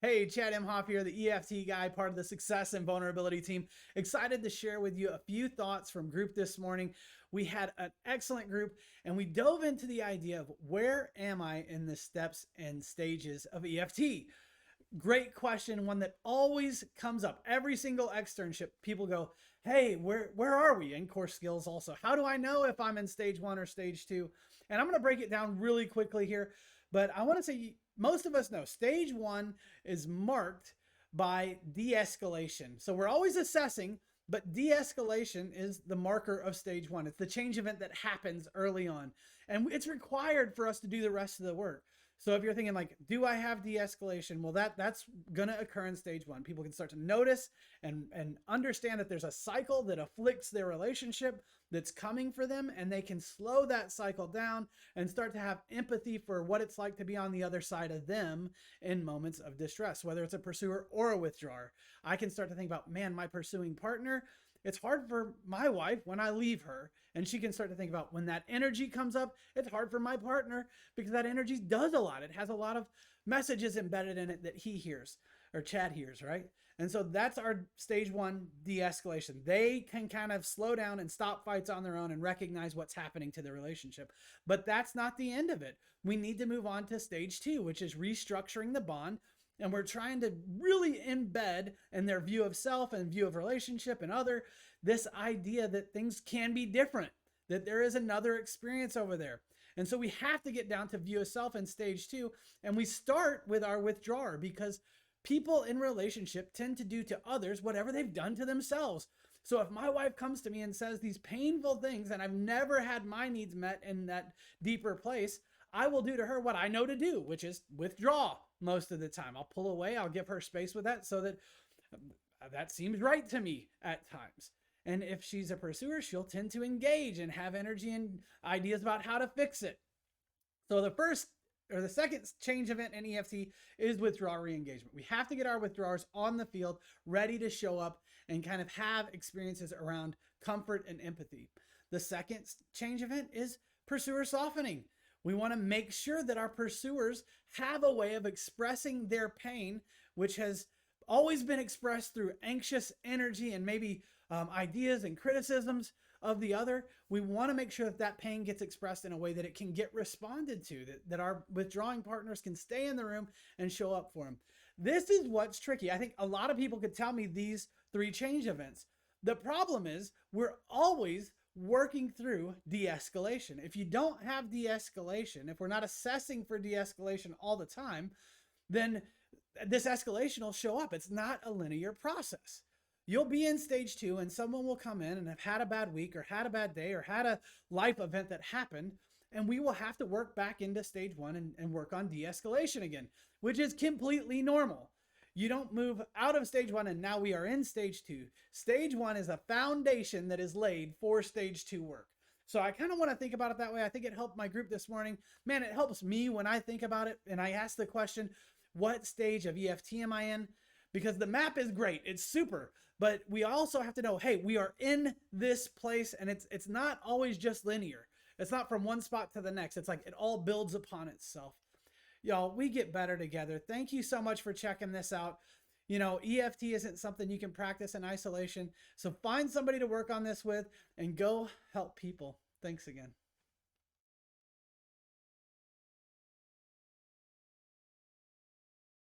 Hey, Chad Imhoff here, the EFT guy, part of the Success and Vulnerability team. Excited to share with you a few thoughts from group this morning. We had an excellent group and we dove into the idea of where am I in the steps and stages of EFT? Great question, one that always comes up. Every single externship, people go, hey, where are we? And core skills also. How do I know if I'm in stage one or stage two? And I'm going to break it down really quickly here. But I want to say most of us know stage one is marked by de-escalation. So we're always assessing, but de-escalation is the marker of stage one. It's the change event that happens early on. And it's required for us to do the rest of the work. So if you're thinking like, do I have de-escalation? Well, that's going to occur in stage one. People can start to notice and understand that there's a cycle that afflicts their relationship that's coming for them, and they can slow that cycle down and start to have empathy for what it's like to be on the other side of them in moments of distress, whether it's a pursuer or a withdrawer. I can start to think about, man, my pursuing partner, it's hard for my wife when I leave her. And she can start to think about when that energy comes up, it's hard for my partner because that energy does a lot. It has a lot of messages embedded in it that he hears or Chad hears, right? And so that's our stage one de-escalation. They can kind of slow down and stop fights on their own and recognize what's happening to the relationship. But that's not the end of it. We need to move on to stage two, which is restructuring the bond. And we're trying to really embed in their view of self and view of relationship and other, this idea that things can be different, that there is another experience over there. And so we have to get down to view of self in stage two. And we start with our withdrawer because people in relationship tend to do to others whatever they've done to themselves. So if my wife comes to me and says these painful things and I've never had my needs met in that deeper place, I will do to her what I know to do, which is withdraw most of the time. I'll pull away. I'll give her space with that so that that seems right to me at times. And if she's a pursuer, she'll tend to engage and have energy and ideas about how to fix it. So the second change event in EFT is withdrawal re-engagement. We have to get our withdrawers on the field, ready to show up and kind of have experiences around comfort and empathy. The second change event is pursuer softening. We want to make sure that our pursuers have a way of expressing their pain, which has always been expressed through anxious energy and maybe ideas and criticisms of the other. We want to make sure that that pain gets expressed in a way that it can get responded to, that our withdrawing partners can stay in the room and show up for them. This is what's tricky. I think a lot of people could tell me these three change events. The problem is we're always working through de-escalation. If you don't have de-escalation, if we're not assessing for de-escalation all the time, then this escalation will show up. It's not a linear process. You'll be in stage two and someone will come in and have had a bad week or had a bad day or had a life event that happened, and we will have to work back into stage one and work on de-escalation again, which is completely normal. You don't move out of stage one and now we are in stage two. Stage one is a foundation that is laid for stage two work. So I kind of want to think about it that way. I think it helped my group this morning. Man, it helps me when I think about it and I ask the question, what stage of EFT am I in? Because the map is great. It's super. But we also have to know, hey, we are in this place and it's not always just linear. It's not from one spot to the next. It's like it all builds upon itself. Y'all, we get better together. Thank you so much for checking this out. You know, EFT isn't something you can practice in isolation. So find somebody to work on this with and go help people. Thanks again.